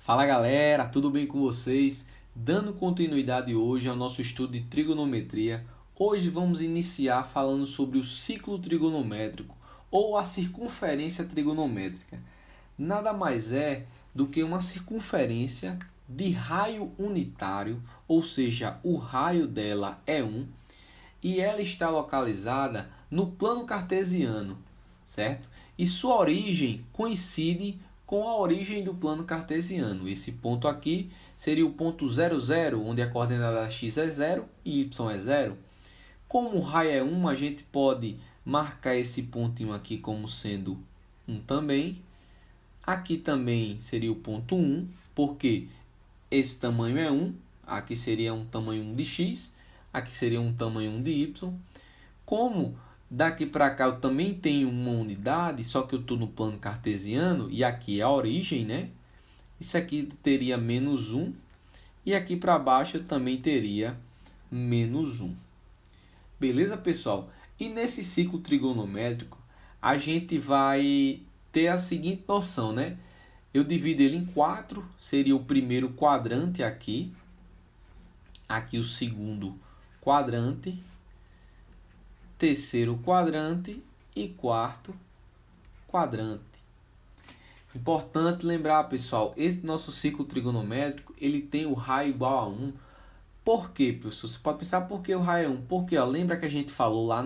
Fala galera, tudo bem com vocês? Dando continuidade hoje ao nosso estudo de trigonometria, hoje vamos iniciar falando sobre o ciclo trigonométrico ou a circunferência trigonométrica. Nada mais é do que uma circunferência de raio unitário, ou seja, o raio dela é 1 e ela está localizada no plano cartesiano, certo? E sua origem coincide com a origem do plano cartesiano. Esse ponto aqui seria o ponto 0, 0, onde a coordenada x é 0 e y é 0. Como o raio é 1, a gente pode marcar esse pontinho aqui como sendo 1 também. Aqui também seria o ponto 1, porque esse tamanho é 1. Aqui seria um tamanho 1 de x, aqui seria um tamanho 1 de y. Como daqui para cá eu também tenho uma unidade, só que eu estou no plano cartesiano, e aqui é a origem, né? Isso aqui teria menos 1, e aqui para baixo eu também teria menos 1. Beleza, pessoal? E nesse ciclo trigonométrico, a gente vai ter a seguinte noção, né? Eu divido ele em 4, seria o primeiro quadrante aqui, aqui o segundo quadrante, terceiro quadrante e quarto quadrante. Importante lembrar, pessoal, esse nosso ciclo trigonométrico, ele tem o raio igual a 1. Por quê, pessoal? Você pode pensar por que o raio é 1? Porque, lembra que a gente falou lá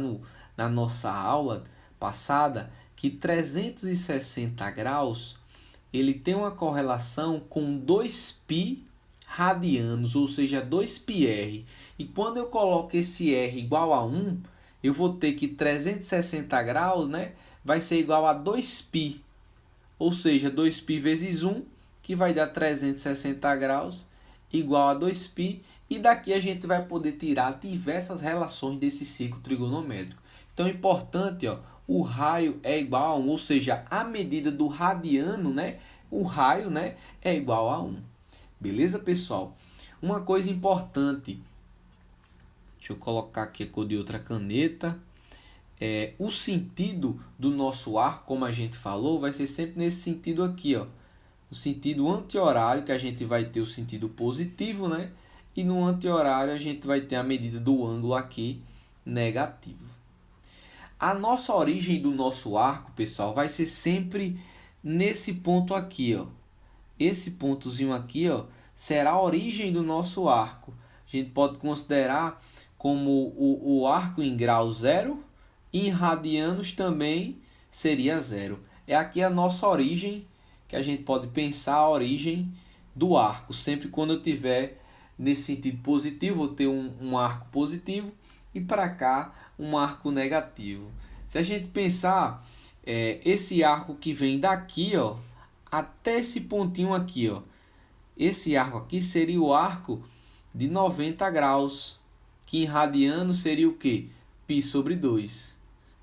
na nossa aula passada que 360 graus ele tem uma correlação com 2π radianos, ou seja, 2πr. E quando eu coloco esse r igual a 1, eu vou ter que 360 graus, né, vai ser igual a 2π. Ou seja, 2π vezes 1, que vai dar 360 graus, igual a 2π. E daqui a gente vai poder tirar diversas relações desse ciclo trigonométrico. Então é importante, o raio é igual a 1, ou seja, a medida do radiano, né, o raio, né, é igual a 1. Beleza, pessoal? Uma coisa importante, deixa eu colocar aqui a cor de outra caneta. O sentido do nosso arco, como a gente falou, vai ser sempre nesse sentido aqui, no sentido anti-horário, que a gente vai ter o sentido positivo, né? E no anti-horário a gente vai ter a medida do ângulo aqui negativo. A nossa origem do nosso arco, pessoal, vai ser sempre nesse ponto aqui, Esse pontozinho aqui, será a origem do nosso arco. A gente pode considerar como o arco em grau 0, e em radianos também seria 0. É aqui a nossa origem, que a gente pode pensar a origem do arco. Sempre quando eu tiver nesse sentido positivo, vou ter um arco positivo, e para cá um arco negativo. Se a gente pensar, esse arco que vem daqui, até esse pontinho aqui, esse arco aqui seria o arco de 90 graus, que em radiano seria o quê? Π sobre 2. Se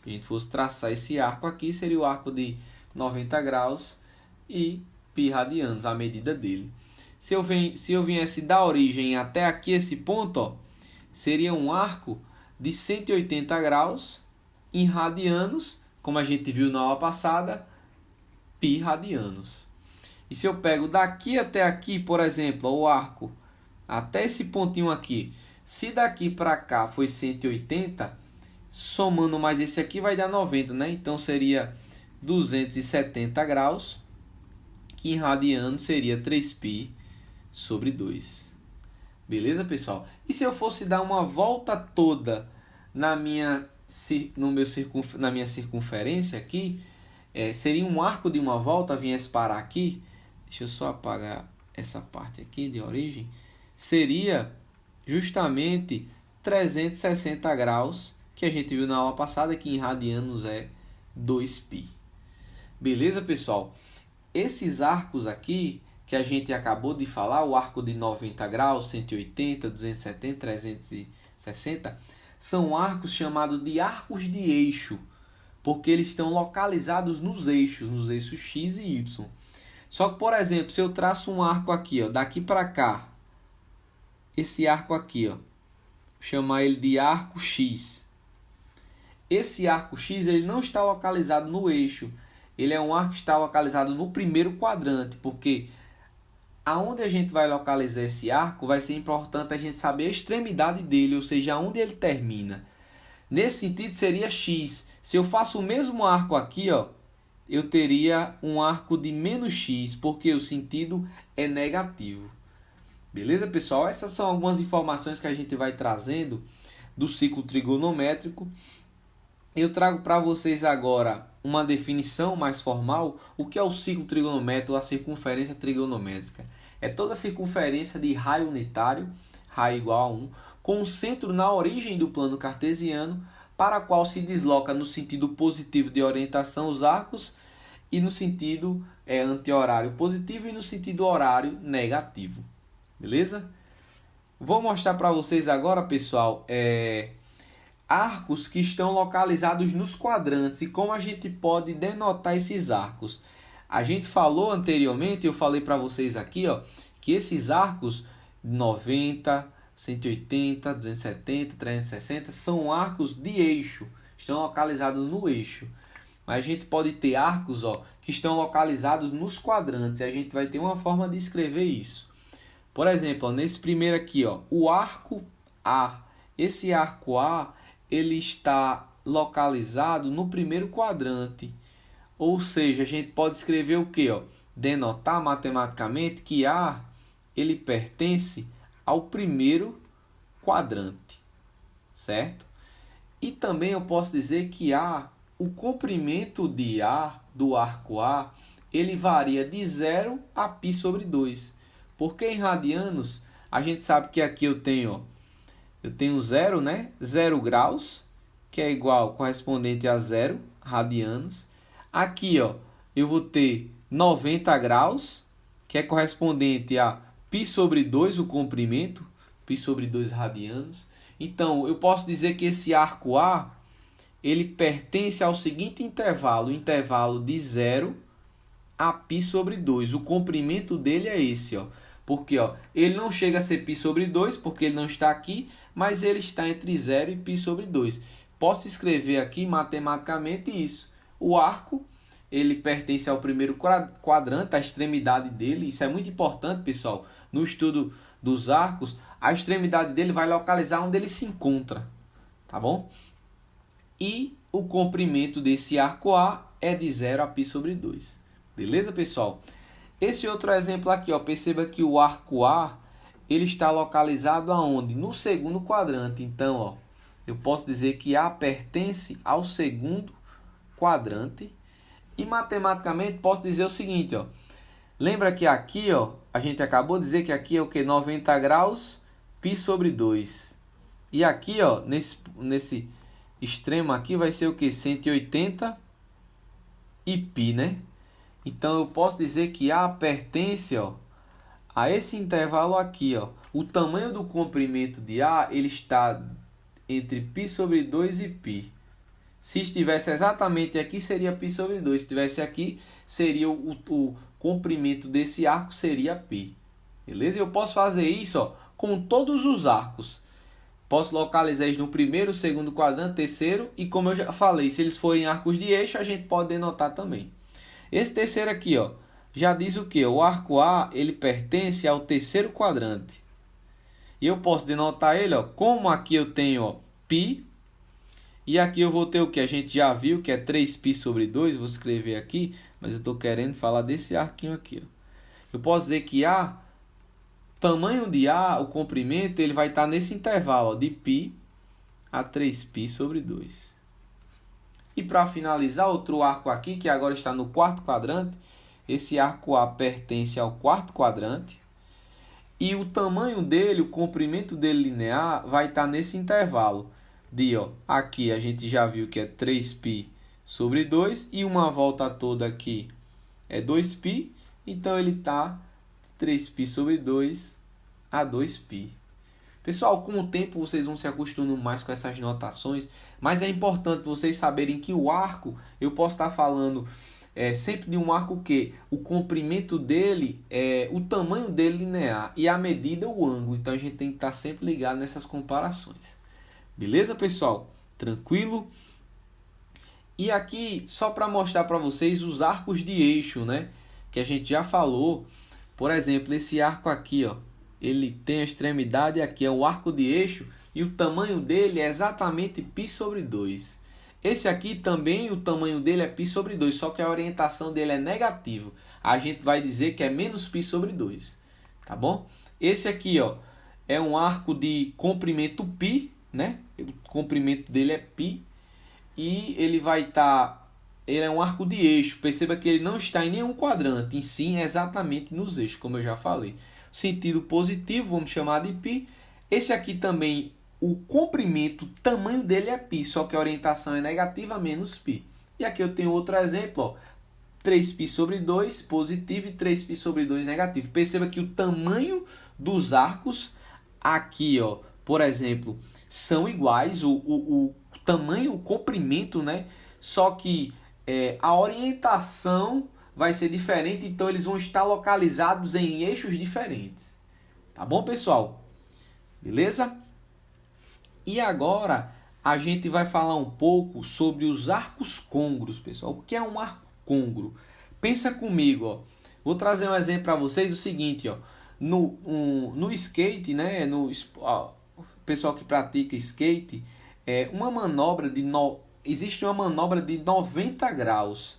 a gente fosse traçar esse arco aqui, seria o arco de 90 graus e π radianos, a medida dele. Se eu viesse da origem até aqui, esse ponto, seria um arco de 180 graus em radianos, como a gente viu na aula passada, π radianos. E se eu pego daqui até aqui, por exemplo, o arco até esse pontinho aqui, se daqui para cá foi 180, somando mais esse aqui vai dar 90, né? Então seria 270 graus, que em radianos seria 3π sobre 2. Beleza, pessoal? E se eu fosse dar uma volta toda na minha circunferência aqui, seria um arco de uma volta, viesse parar aqui. Deixa eu só apagar essa parte aqui de origem. Seria justamente 360 graus, que a gente viu na aula passada, que em radianos é 2π. Beleza, pessoal? Esses arcos aqui, que a gente acabou de falar, o arco de 90 graus, 180, 270, 360, são arcos chamados de arcos de eixo, porque eles estão localizados nos eixos x e y. Só que, por exemplo, se eu traço um arco aqui, daqui para cá, esse arco aqui, vou chamar ele de arco x. Esse arco x ele não está localizado no eixo, ele é um arco que está localizado no primeiro quadrante, porque aonde a gente vai localizar esse arco, vai ser importante a gente saber a extremidade dele, ou seja, onde ele termina. Nesse sentido seria x. Se eu faço o mesmo arco aqui, ó, eu teria um arco de menos x, porque o sentido é negativo. Beleza, pessoal? Essas são algumas informações que a gente vai trazendo do ciclo trigonométrico. Eu trago para vocês agora uma definição mais formal. O que é o ciclo trigonométrico ou a circunferência trigonométrica? É toda a circunferência de raio unitário, raio igual a 1, com o centro na origem do plano cartesiano, para a qual se desloca no sentido positivo de orientação os arcos e no sentido anti-horário positivo e no sentido horário negativo. Beleza? Vou mostrar para vocês agora, pessoal, arcos que estão localizados nos quadrantes e como a gente pode denotar esses arcos. A gente falou anteriormente, eu falei para vocês aqui, ó, que esses arcos 90, 180, 270, 360 são arcos de eixo, estão localizados no eixo. Mas a gente pode ter arcos, ó, que estão localizados nos quadrantes e a gente vai ter uma forma de escrever isso. Por exemplo, ó, nesse primeiro aqui, ó, o arco A. Esse arco A, ele está localizado no primeiro quadrante. Ou seja, a gente pode escrever o quê? Ó? Denotar matematicamente que A ele pertence ao primeiro quadrante, certo? E também eu posso dizer que o comprimento de A, do arco A, ele varia de 0 a π sobre 2. Porque em radianos, a gente sabe que aqui eu tenho 0, né? 0 graus, que é igual, correspondente a 0 radianos. Aqui, ó, eu vou ter 90 graus, que é correspondente a π sobre 2, o comprimento, π sobre 2 radianos. Então, eu posso dizer que esse arco A, ele pertence ao seguinte intervalo, o intervalo de 0 a π sobre 2. O comprimento dele é esse, ó. Porque ó, ele não chega a ser π sobre 2, porque ele não está aqui, mas ele está entre 0 e π sobre 2. Posso escrever aqui matematicamente isso. O arco, ele pertence ao primeiro quadrante, a extremidade dele. Isso é muito importante, pessoal. No estudo dos arcos, a extremidade dele vai localizar onde ele se encontra. Tá bom? E o comprimento desse arco A é de 0 a π sobre 2. Beleza, pessoal? Esse outro exemplo aqui, ó, perceba que o arco A, ele está localizado aonde? No segundo quadrante. Então, ó, eu posso dizer que A pertence ao segundo quadrante. E matematicamente posso dizer o seguinte, ó. Lembra que aqui, ó, a gente acabou de dizer que aqui é o que? 90 graus, π sobre 2. E aqui, ó, nesse extremo aqui vai ser o que? 180 e π, né? Então, eu posso dizer que A pertence, ó, a esse intervalo aqui, ó. O tamanho do comprimento de A, ele está entre π sobre 2 e π. Se estivesse exatamente aqui, seria π sobre 2. Se estivesse aqui, seria o comprimento desse arco seria π. Beleza? Eu posso fazer isso, ó, com todos os arcos. Posso localizar eles no primeiro, segundo quadrante, terceiro. E como eu já falei, se eles forem arcos de eixo, a gente pode denotar também. Esse terceiro aqui, ó, já diz o que? O arco A, ele pertence ao terceiro quadrante. E eu posso denotar ele, ó, como aqui eu tenho, ó, π. E aqui eu vou ter o que? A gente já viu que é 3π sobre 2. Vou escrever aqui, mas eu estou querendo falar desse arquinho aqui, ó. Eu posso dizer que A, tamanho de A, o comprimento, ele vai estar nesse intervalo, ó, de π a 3π sobre 2. E para finalizar, outro arco aqui, que agora está no quarto quadrante. Esse arco A pertence ao quarto quadrante. E o tamanho dele, o comprimento dele linear, vai estar nesse intervalo. De, ó, aqui a gente já viu que é 3π sobre 2. E uma volta toda aqui é 2π. Então, ele está 3π sobre 2 a 2π. Pessoal, com o tempo vocês vão se acostumando mais com essas notações, mas é importante vocês saberem que o arco, eu posso estar falando sempre de um arco que o comprimento dele, o tamanho dele linear e a medida o ângulo. Então a gente tem que estar sempre ligado nessas comparações. Beleza, pessoal? Tranquilo? E aqui, só para mostrar para vocês os arcos de eixo, né? Que a gente já falou. Por exemplo, esse arco aqui, ó, ele tem a extremidade aqui, é o arco de eixo, e o tamanho dele é exatamente π/2. Esse aqui também, o tamanho dele é π/2, só que a orientação dele é negativa. A gente vai dizer que é menos π/2, tá bom? Esse aqui, ó, é um arco de comprimento π, né? O comprimento dele é π, e ele vai estar... ele é um arco de eixo. Perceba que ele não está em nenhum quadrante, e sim exatamente nos eixos, como eu já falei. Sentido positivo, vamos chamar de π. Esse aqui também, o comprimento, o tamanho dele é π, só que a orientação é negativa, menos π. E aqui eu tenho outro exemplo, ó, 3π/2 positivo e 3π/2 negativo. Perceba que o tamanho dos arcos aqui, ó, por exemplo, são iguais, o tamanho, o comprimento, né? Só que a orientação vai ser diferente, então eles vão estar localizados em eixos diferentes. Tá bom, pessoal? Beleza? E agora a gente vai falar um pouco sobre os arcos côngruos, pessoal. O que é um arco côngruo? Pensa comigo, ó. Vou trazer um exemplo para vocês, o seguinte, ó. No skate, né? O pessoal que pratica skate, uma manobra existe uma manobra de 90 graus.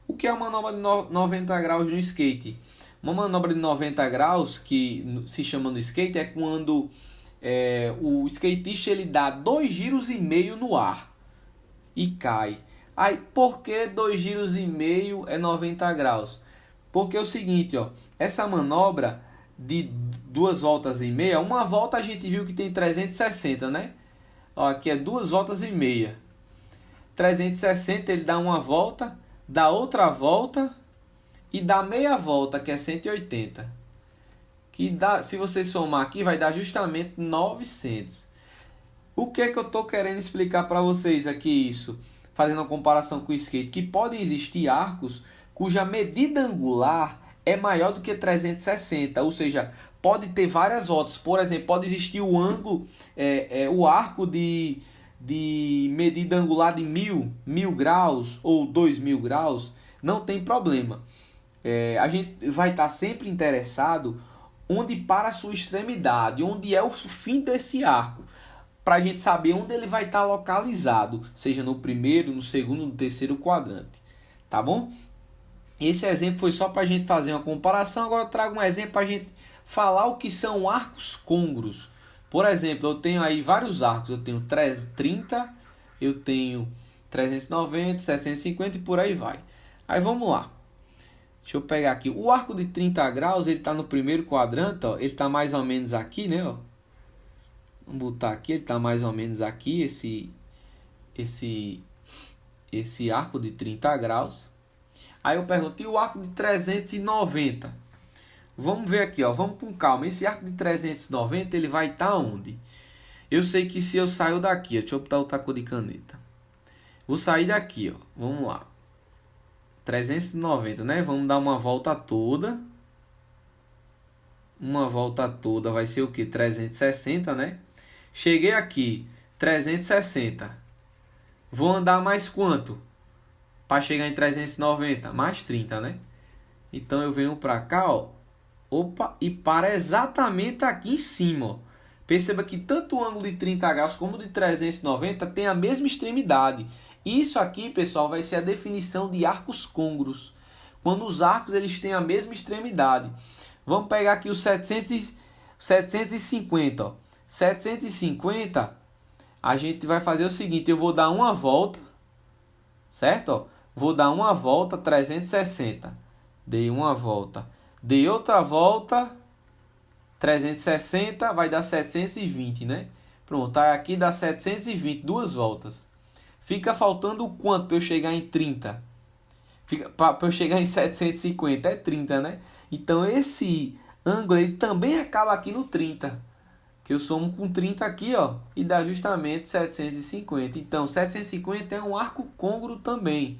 O que é uma manobra de 90 graus no skate? Uma manobra de 90 graus, que se chama no skate, é quando o skatista ele dá 2,5 giros no ar e cai. Aí, por que 2,5 giros é 90 graus? Porque é o seguinte, ó, essa manobra de 2,5 voltas, uma volta a gente viu que tem 360, né? Ó, aqui é 2,5 voltas. 360 ele dá uma volta, dá outra volta e dá meia volta, que é 180. Que dá, se você somar aqui, vai dar justamente 900. O que é que eu estou querendo explicar para vocês aqui isso? Fazendo uma comparação com o skate, que podem existir arcos cuja medida angular é maior do que 360, ou seja, pode ter várias voltas. Por exemplo, pode existir o ângulo, o arco de medida angular de 1000 graus ou 2000 graus, não tem problema. A gente vai estar sempre interessado onde para a sua extremidade, onde é o fim desse arco, para a gente saber onde ele vai estar localizado, seja no primeiro, no segundo, no terceiro quadrante, tá bom? Esse exemplo foi só para a gente fazer uma comparação. Agora eu trago um exemplo para a gente falar o que são arcos côngruos. Por exemplo, eu tenho aí vários arcos. Eu tenho 330, eu tenho 390, 750 e por aí vai. Aí vamos lá. Deixa eu pegar aqui. O arco de 30 graus, ele está no primeiro quadrante, ó. Ele está mais ou menos aqui, né? Ó. Vamos botar aqui, ele está mais ou menos aqui, esse arco de 30 graus. Aí eu pergunto, e o arco de 390? Vamos ver aqui, ó. Vamos com calma. Esse arco de 390, ele vai estar onde? Eu sei que se eu saio daqui, ó, deixa eu botar outra cor de caneta. Vou sair daqui, ó. Vamos lá. 390, né? Vamos dar uma volta toda. Uma volta toda vai ser o que? 360, né? Cheguei aqui, 360. Vou andar mais quanto? Para chegar em 390, mais 30, né? Então eu venho para cá, ó. Opa, e para exatamente aqui em cima, ó. Perceba que tanto o ângulo de 30 graus como o de 390 tem a mesma extremidade. Isso aqui, pessoal, vai ser a definição de arcos côngruos. Quando os arcos eles têm a mesma extremidade. Vamos pegar aqui o 750, ó. 750, a gente vai fazer o seguinte, eu vou dar uma volta, certo? Ó, vou dar uma volta, 360. Dei uma volta. Dei outra volta, 360, vai dar 720, né? Pronto, aí aqui dá 720, duas voltas. Fica faltando quanto para eu chegar em 30? Para eu chegar em 750, é 30, né? Então esse ângulo ele também acaba aqui no 30. Que eu somo com 30 aqui, ó, e dá justamente 750. Então 750 é um arco côngruo também.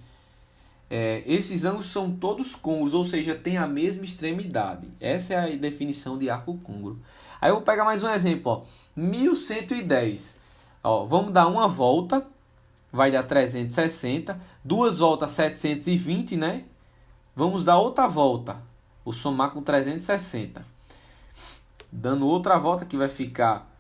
Esses ângulos são todos côngruos, ou seja, tem a mesma extremidade. Essa é a definição de arco côngruo. Aí eu vou pegar mais um exemplo, ó. 1110. Ó, vamos dar uma volta, vai dar 360. Duas voltas, 720, né? Vamos dar outra volta. Vou somar com 360. Dando outra volta, aqui vai ficar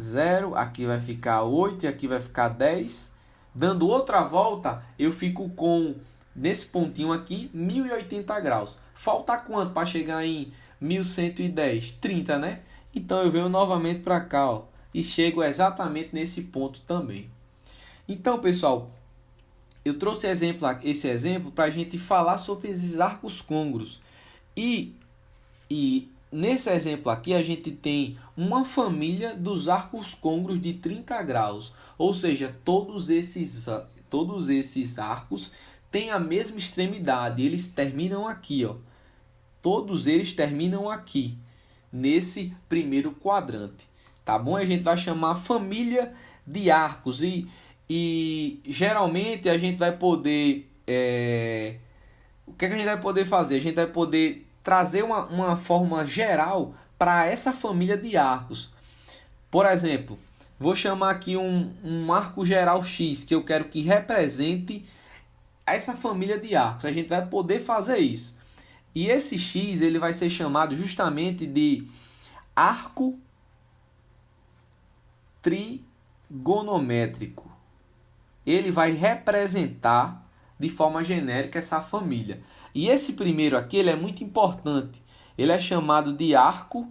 0, aqui vai ficar 8 e aqui vai ficar 10. Dando outra volta, eu fico com, nesse pontinho aqui, 1080 graus. Falta quanto para chegar em 1110? 30, né? Então eu venho novamente para cá, ó, e chego exatamente nesse ponto também. Então, pessoal, eu trouxe esse exemplo para a gente falar sobre esses arcos côngruos. E nesse exemplo aqui a gente tem uma família dos arcos côngruos de 30 graus. Ou seja, todos esses arcos têm a mesma extremidade. Eles terminam aqui, ó. Todos eles terminam aqui, nesse primeiro quadrante. Tá bom? A gente vai chamar família de arcos. E geralmente a gente vai poder... O que a gente vai poder fazer? A gente vai poder trazer uma forma geral para essa família de arcos. Por exemplo, vou chamar aqui um arco geral X, que eu quero que represente essa família de arcos. A gente vai poder fazer isso. E esse X ele vai ser chamado justamente de arco trigonométrico. Ele vai representar de forma genérica essa família. E esse primeiro aqui ele é muito importante. Ele é chamado de arco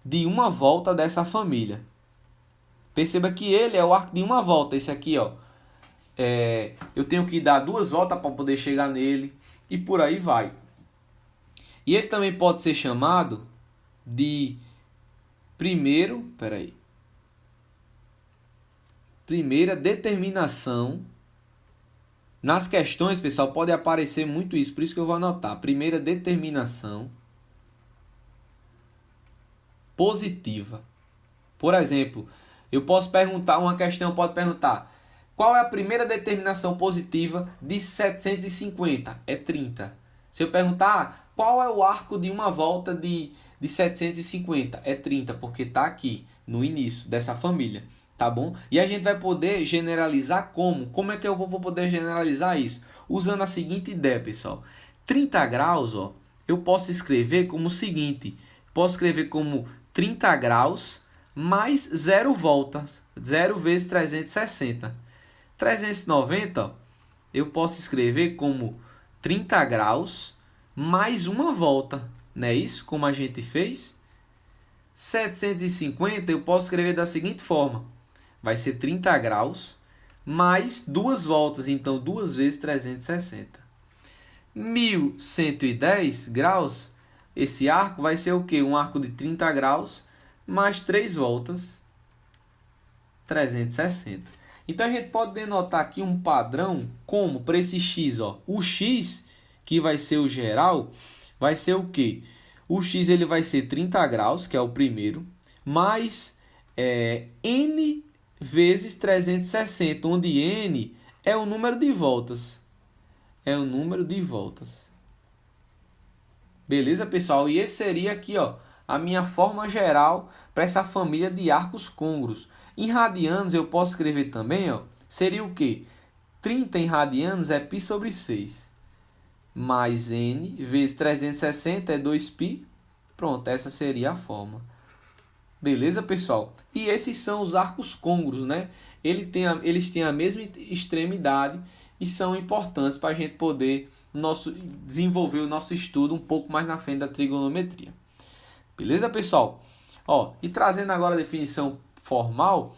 de uma volta dessa família. Perceba que ele é o arco de uma volta. Esse aqui, ó, eu tenho que dar 2 voltas para poder chegar nele. E por aí vai. E ele também pode ser chamado de primeira determinação. Nas questões, pessoal, pode aparecer muito isso, por isso que eu vou anotar. Primeira determinação positiva. Por exemplo, eu posso perguntar, uma questão pode perguntar: qual é a primeira determinação positiva de 750? É 30. Se eu perguntar, qual é o arco de uma volta de 750? É 30, porque está aqui, no início dessa família. Tá bom? E a gente vai poder generalizar como? Como é que eu vou poder generalizar isso? Usando a seguinte ideia, pessoal. 30 graus, ó, eu posso escrever como o seguinte. Posso escrever como 30 graus mais 0 voltas. 0 vezes 360. 390, ó, eu posso escrever como 30 graus mais uma volta. Não é isso? Como a gente fez? 750 eu posso escrever da seguinte forma. Vai ser 30 graus mais 2 voltas. Então, 2 vezes 360. 1110 graus. Esse arco vai ser o quê? Um arco de 30 graus mais 3 voltas. 360. Então, a gente pode denotar aqui um padrão como para esse x. Ó. O x, que vai ser o geral, vai ser o quê? O x ele vai ser 30 graus, que é o primeiro, mais n vezes 360, onde n é o número de voltas. É o número de voltas. Beleza, pessoal? E esse seria aqui, ó, a minha forma geral para essa família de arcos côngruos. Em radianos eu posso escrever também, ó, seria o quê? 30 em radianos é π sobre 6. Mais n vezes 360 é 2π. Pronto, essa seria a forma. Beleza, pessoal? E esses são os arcos côngruos, né? Eles têm a mesma extremidade e são importantes para a gente poder desenvolver o nosso estudo um pouco mais na frente da trigonometria. Beleza, pessoal? Ó, e trazendo agora a definição formal,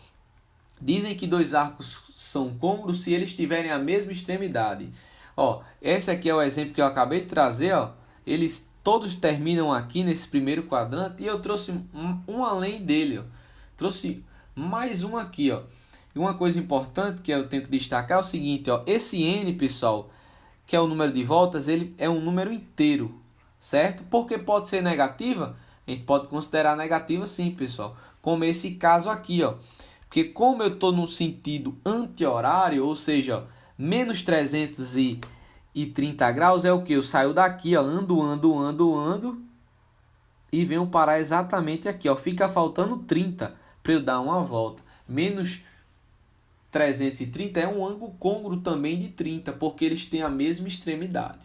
dizem que 2 arcos são côngruos se eles tiverem a mesma extremidade. Ó, esse aqui é o exemplo que eu acabei de trazer, ó. Eles todos terminam aqui nesse primeiro quadrante e eu trouxe um além dele, ó. Trouxe mais um aqui, ó. E uma coisa importante que eu tenho que destacar é o seguinte, ó. Esse n, pessoal, que é o número de voltas, ele é um número inteiro, certo? Porque pode ser negativa, a gente pode considerar negativa sim, pessoal. Como esse caso aqui, ó. Porque como eu estou no sentido anti-horário, ou seja, ó, menos 330 graus é o que? Eu saio daqui, ó, ando e venho parar exatamente aqui, ó. Fica faltando 30 para eu dar uma volta. Menos 330 é um ângulo côngruo também de 30, porque eles têm a mesma extremidade.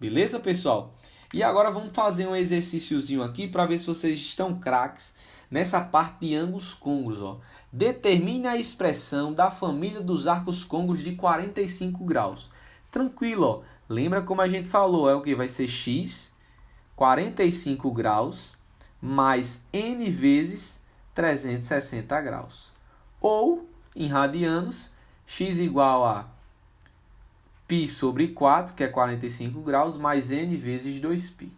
Beleza, pessoal? E agora vamos fazer um exercíciozinho aqui para ver se vocês estão craques nessa parte de ângulos côncavos. Ó. Determine a expressão da família dos arcos côncavos de 45 graus. Tranquilo, ó. Lembra como a gente falou, é o que? Vai ser x 45 graus mais n vezes 360 graus. Ou, em radianos, x igual a π sobre 4, que é 45 graus, mais n vezes 2π.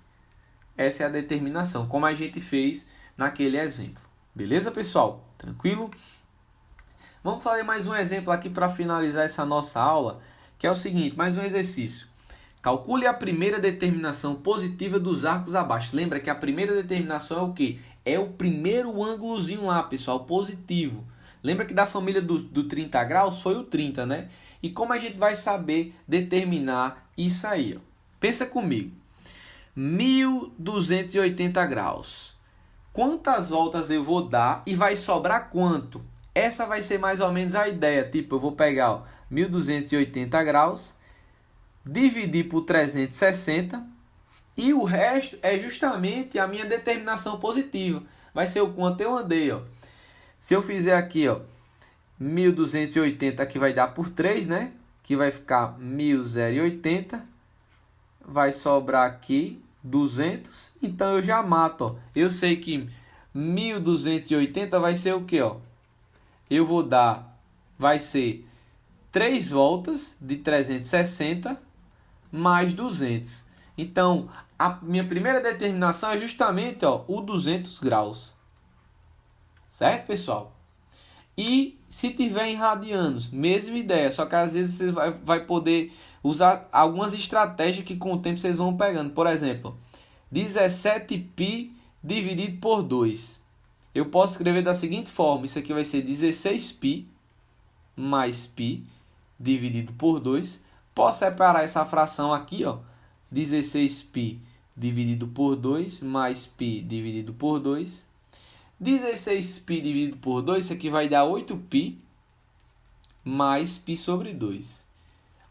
Essa é a determinação, como a gente fez naquele exemplo. Beleza, pessoal? Tranquilo? Vamos fazer mais um exemplo aqui para finalizar essa nossa aula, que é o seguinte, mais um exercício. Calcule a primeira determinação positiva dos arcos abaixo. Lembra que a primeira determinação é o quê? É o primeiro ângulozinho lá, pessoal, positivo. Lembra que da família do 30 graus foi o 30, né? E como a gente vai saber determinar isso aí? Ó? Pensa comigo. 1280 graus. Quantas voltas eu vou dar e vai sobrar quanto? Essa vai ser mais ou menos a ideia. Tipo, eu vou pegar ó, 1280 graus, dividir por 360 e o resto é justamente a minha determinação positiva. Vai ser o quanto eu andei. Ó. Se eu fizer aqui, ó, 1280 aqui vai dar por 3, né? Que vai ficar 1080. Vai sobrar aqui 200. Então eu já mato, ó. Eu sei que 1280 vai ser o quê, ó? Eu vou dar, vai ser 3 voltas de 360 mais 200. Então, a minha primeira determinação é justamente ó, o 200 graus. Certo, pessoal? E se tiver em radianos, mesma ideia, só que às vezes você vai poder usar algumas estratégias que com o tempo vocês vão pegando. Por exemplo, 17π dividido por 2. Eu posso escrever da seguinte forma, isso aqui vai ser 16π mais π dividido por 2. Posso separar essa fração aqui, ó, 16π dividido por 2 mais π dividido por 2. 16π dividido por 2, isso aqui vai dar 8π mais π sobre 2.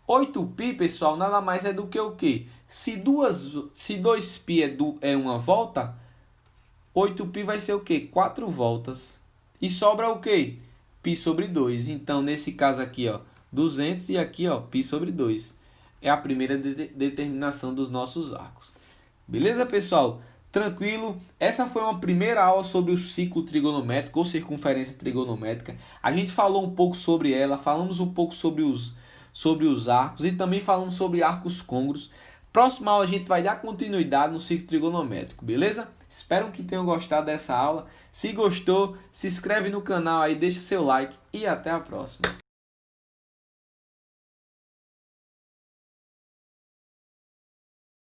8π, pessoal, nada mais é do que o quê? Se 2π é uma volta, 8π vai ser o quê? 4 voltas. E sobra o quê? π sobre 2. Então, nesse caso aqui, ó, 200 e aqui, ó, π sobre 2. É a primeira determinação dos nossos arcos. Beleza, pessoal? Tranquilo? Essa foi uma primeira aula sobre o ciclo trigonométrico ou circunferência trigonométrica. A gente falou um pouco sobre ela, falamos um pouco sobre os arcos e também falamos sobre arcos côncavos. Próxima aula a gente vai dar continuidade no ciclo trigonométrico, beleza? Espero que tenham gostado dessa aula. Se gostou, se inscreve no canal aí, deixa seu like e até a próxima.